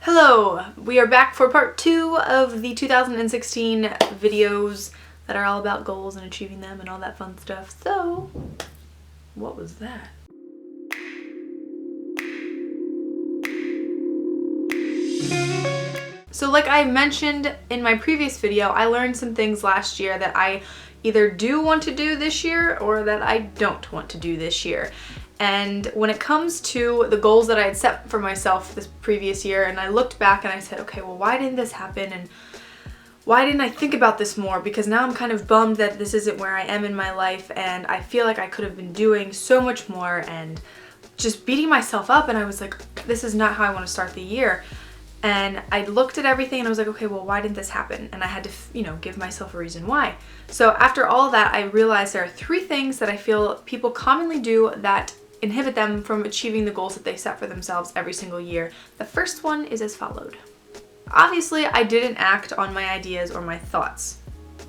Hello! We are back for part 2 of the 2016 videos that are all about goals and achieving them and all that fun stuff. So, what was that? So like I mentioned in my previous video, I learned some things last year that I either do want to do this year or that I don't want to do this year. And when it comes to the goals that I had set for myself this previous year, and I looked back and I said, okay, well, why didn't this happen? And why didn't I think about this more? Because now I'm kind of bummed that this isn't where I am in my life, and I feel like I could have been doing so much more and just beating myself up. And I was like, this is not how I want to start the year. And I looked at everything and I was like, okay, well, why didn't this happen? And I had to, give myself a reason why. So after all of that, I realized there are 3 things that I feel people commonly do that inhibit them from achieving the goals that they set for themselves every single year. The first one is as followed. Obviously, I didn't act on my ideas or my thoughts.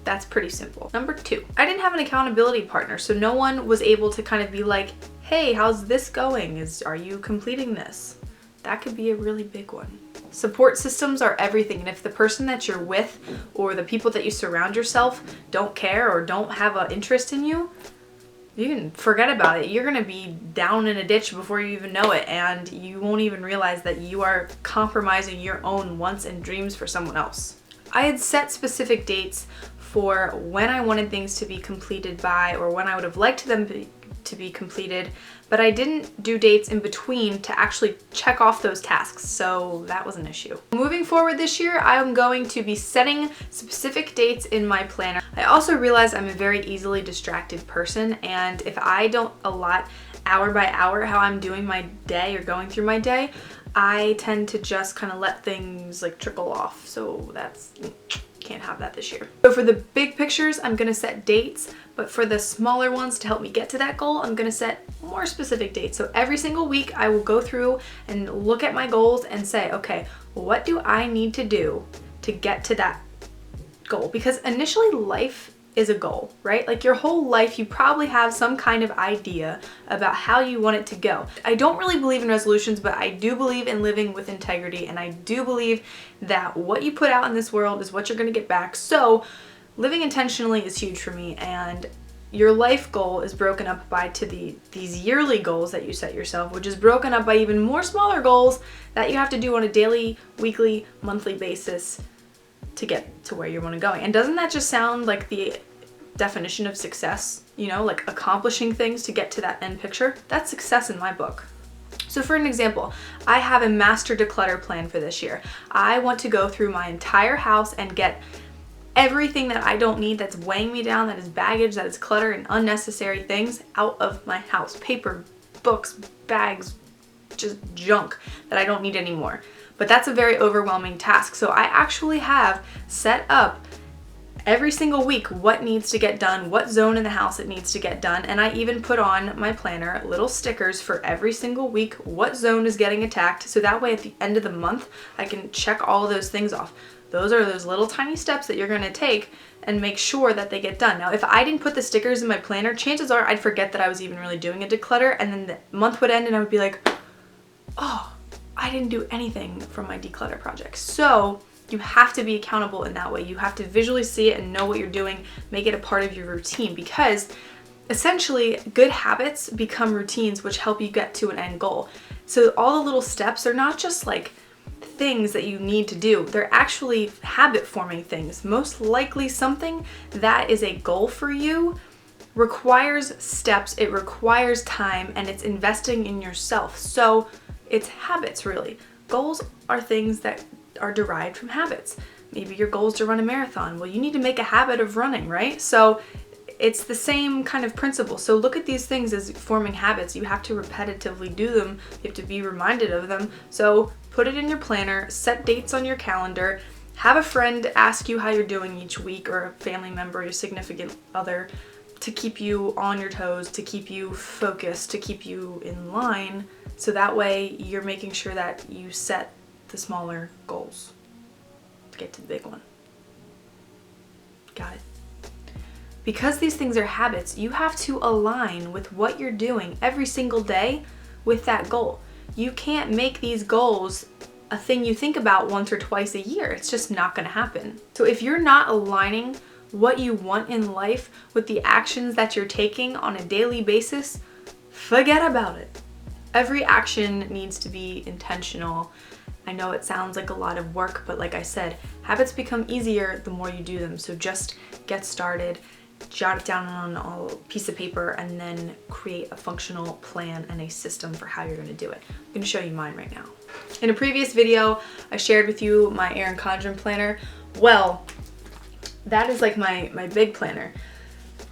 That's pretty simple. Number 2, I didn't have an accountability partner, so no one was able to kind of be like, hey, how's this going? Are you completing this? That could be a really big one. Support systems are everything, and if the person that you're with or the people that you surround yourself don't care or don't have an interest in you, you can forget about it. You're gonna be down in a ditch before you even know it, and you won't even realize that you are compromising your own wants and dreams for someone else. I had set specific dates for when I wanted things to be completed by, or when I would have liked them to be completed, but I didn't do dates in between to actually check off those tasks, so that was an issue. Moving forward this year, I'm going to be setting specific dates in my planner. I also realize I'm a very easily distracted person, and if I don't allot hour by hour how I'm doing my day or going through my day, I tend to just kind of let things like trickle off, so can't have that this year. So for the big pictures, I'm gonna set dates, but for the smaller ones to help me get to that goal, I'm gonna set more specific dates. So every single week I will go through and look at my goals and say, okay, what do I need to do to get to that goal? Because initially life is a goal, right? Like your whole life, you probably have some kind of idea about how you want it to go. I don't really believe in resolutions, but I do believe in living with integrity, and I do believe that what you put out in this world is what you're gonna get back. So living intentionally is huge for me, and your life goal is broken up these yearly goals that you set yourself, which is broken up by even more smaller goals that you have to do on a daily, weekly, monthly basis to get to where you want to go. And doesn't that just sound like the definition of success? Like accomplishing things to get to that end picture? That's success in my book. So for an example, I have a master declutter plan for this year. I want to go through my entire house and get everything that I don't need, that's weighing me down, that is baggage, that is clutter and unnecessary things out of my house. Paper, books, bags, just junk that I don't need anymore. But that's a very overwhelming task. So I actually have set up every single week what needs to get done, what zone in the house it needs to get done, and I even put on my planner little stickers for every single week what zone is getting attacked, so that way at the end of the month I can check all of those things off. Those are those little tiny steps that you're going to take and make sure that they get done. Now, if I didn't put the stickers in my planner, chances are I'd forget that I was even really doing a declutter, and then the month would end and I would be like, oh, I didn't do anything from my declutter project. So you have to be accountable in that way. You have to visually see it and know what you're doing, make it a part of your routine, because essentially good habits become routines which help you get to an end goal. So all the little steps are not just like things that you need to do, they're actually habit forming things. Most likely something that is a goal for you requires steps, it requires time, and it's investing in yourself. So it's habits, really. Goals are things that are derived from habits. Maybe your goal is to run a marathon. Well, you need to make a habit of running, right? So it's the same kind of principle. So look at these things as forming habits. You have to repetitively do them. You have to be reminded of them. So put it in your planner, set dates on your calendar, have a friend ask you how you're doing each week, or a family member, your significant other, to keep you on your toes, to keep you focused, to keep you in line. So that way you're making sure that you set the smaller goals to get to the big one. Got it? Because these things are habits, you have to align with what you're doing every single day with that goal. You can't make these goals a thing you think about once or twice a year. It's just not going to happen. So if you're not aligning what you want in life with the actions that you're taking on a daily basis, forget about it. Every action needs to be intentional. I know it sounds like a lot of work, but like I said, habits become easier the more you do them. So just get started, jot it down on a piece of paper, and then create a functional plan and a system for how you're going to do it. I'm going to show you mine right now. In a previous video, I shared with you my Erin Condren planner. Well, that is like my big planner.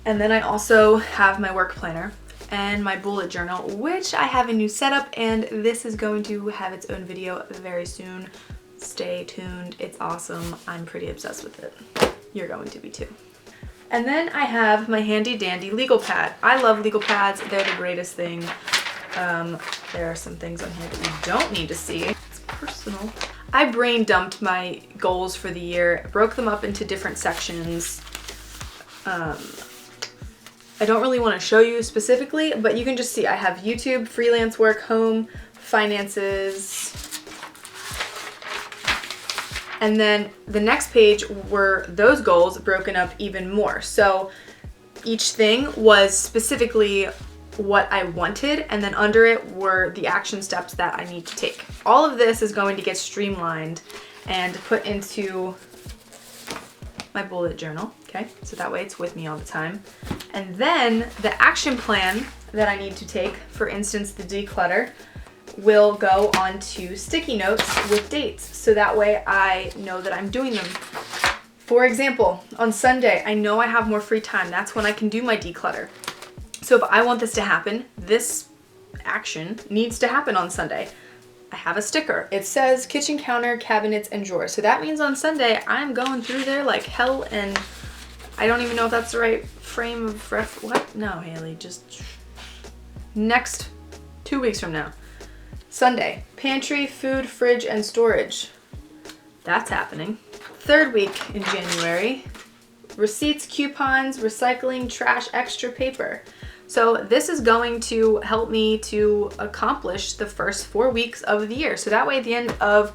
And then I also have my work planner and my bullet journal, which I have a new setup, and this is going to have its own video very soon. Stay tuned. It's awesome. I'm pretty obsessed with it. You're going to be too. And then I have my handy dandy legal pad. I love legal pads. They're the greatest thing. There are some things on here that you don't need to see. It's personal. I brain dumped my goals for the year, broke them up into different sections. I don't really want to show you specifically, but you can just see I have YouTube, freelance work, home, finances. And then the next page were those goals broken up even more. So each thing was specifically what I wanted, and then under it were the action steps that I need to take. All of this is going to get streamlined and put into my bullet journal, okay? So that way it's with me all the time. And then the action plan that I need to take, for instance, the declutter, will go onto sticky notes with dates. So that way I know that I'm doing them. For example, on Sunday, I know I have more free time. That's when I can do my declutter. So if I want this to happen, this action needs to happen on Sunday. I have a sticker. It says kitchen counter, cabinets, and drawers. So that means on Sunday, I'm going through there like hell, and I don't even know if that's the right frame of what? No, Haley, just next 2 weeks from now. Sunday, pantry, food, fridge, and storage. That's happening. Third week in January, receipts, coupons, recycling, trash, extra paper. So this is going to help me to accomplish the first 4 weeks of the year. So that way at the end of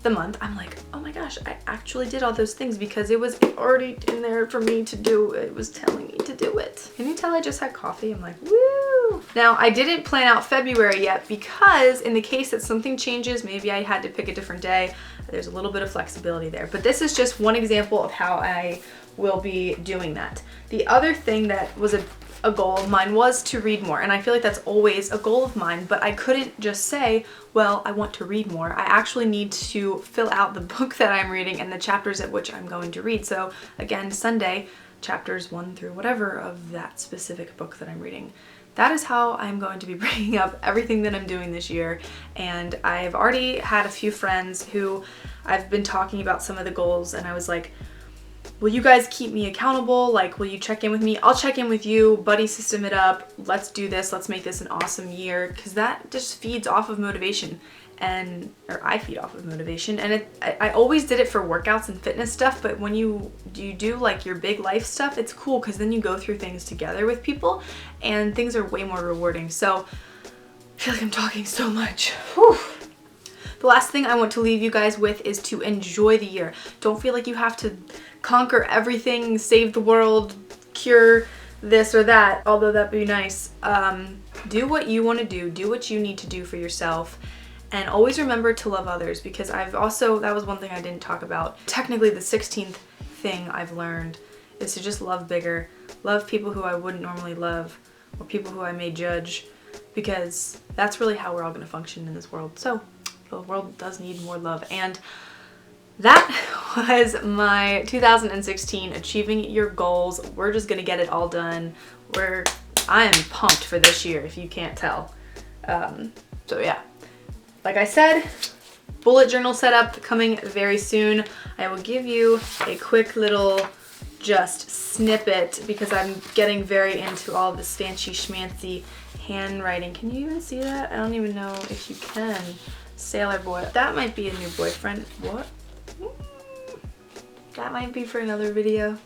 the month, I'm like, oh my gosh, I actually did all those things because it was already in there for me to do. It was telling me to do it. Can you tell I just had coffee? I'm like, woo! Now, I didn't plan out February yet because in the case that something changes, maybe I had to pick a different day, there's a little bit of flexibility there. But this is just one example of how I will be doing that. The other thing that was a goal of mine was to read more, and I feel like that's always a goal of mine, but I couldn't just say, well, I want to read more. I actually need to fill out the book that I'm reading and the chapters at which I'm going to read. So again, Sunday, chapters 1 through whatever of that specific book that I'm reading. That is how I'm going to be bringing up everything that I'm doing this year. And I've already had a few friends who I've been talking about some of the goals, and I was like, will you guys keep me accountable? Like, will you check in with me? I'll check in with you, buddy system it up. Let's do this. Let's make this an awesome year. Because that just feeds off of motivation, or I feed off of motivation. And I always did it for workouts and fitness stuff, but when you do like your big life stuff, it's cool because then you go through things together with people and things are way more rewarding. So I feel like I'm talking so much. Whew. The last thing I want to leave you guys with is to enjoy the year. Don't feel like you have to conquer everything, save the world, cure this or that, although that'd be nice. Do what you want to do what you need to do for yourself, and always remember to love others, because that was one thing I didn't talk about. Technically the 16th thing I've learned is to just love bigger, love people who I wouldn't normally love, or people who I may judge, because that's really how we're all going to function in this world. So the world does need more love. And that was my 2016 Achieving Your Goals. We're just gonna get it all done. I am pumped for this year, if you can't tell. So yeah, like I said, bullet journal setup coming very soon. I will give you a quick little just snippet because I'm getting very into all this fancy schmancy handwriting. Can you even see that? I don't even know if you can. Sailor boy. That might be a new boyfriend. What? That might be for another video.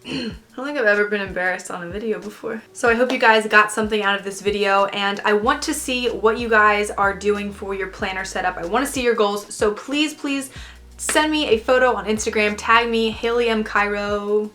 I don't think I've ever been embarrassed on a video before. So I hope you guys got something out of this video, and I want to see what you guys are doing for your planner setup. I want to see your goals, so please, please send me a photo on Instagram, tag me, Haley M. Cairo,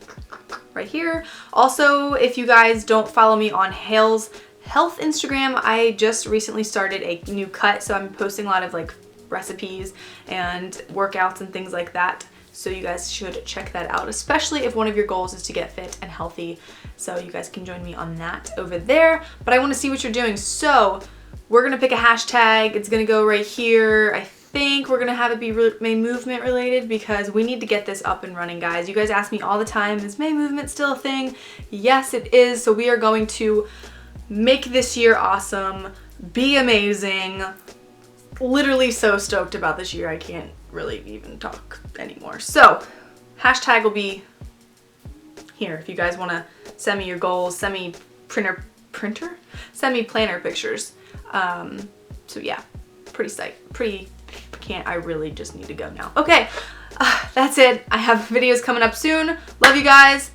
right here. Also, if you guys don't follow me on Hale's Health Instagram, I just recently started a new cut, so I'm posting a lot of like recipes and workouts and things like that. So you guys should check that out, especially if one of your goals is to get fit and healthy. So you guys can join me on that over there. But I want to see what you're doing. So we're going to pick a hashtag. It's going to go right here. I think we're going to have it be May Movement related because we need to get this up and running, guys. You guys ask me all the time, is May Movement still a thing? Yes, it is. So we are going to make this year awesome, be amazing. Literally so stoked about this year, I can't really even talk anymore. So hashtag will be here if you guys want to send me your goals, send me send me planner pictures. So yeah, pretty psyched, I really just need to go now. Okay, that's it. I have videos coming up soon. Love you guys.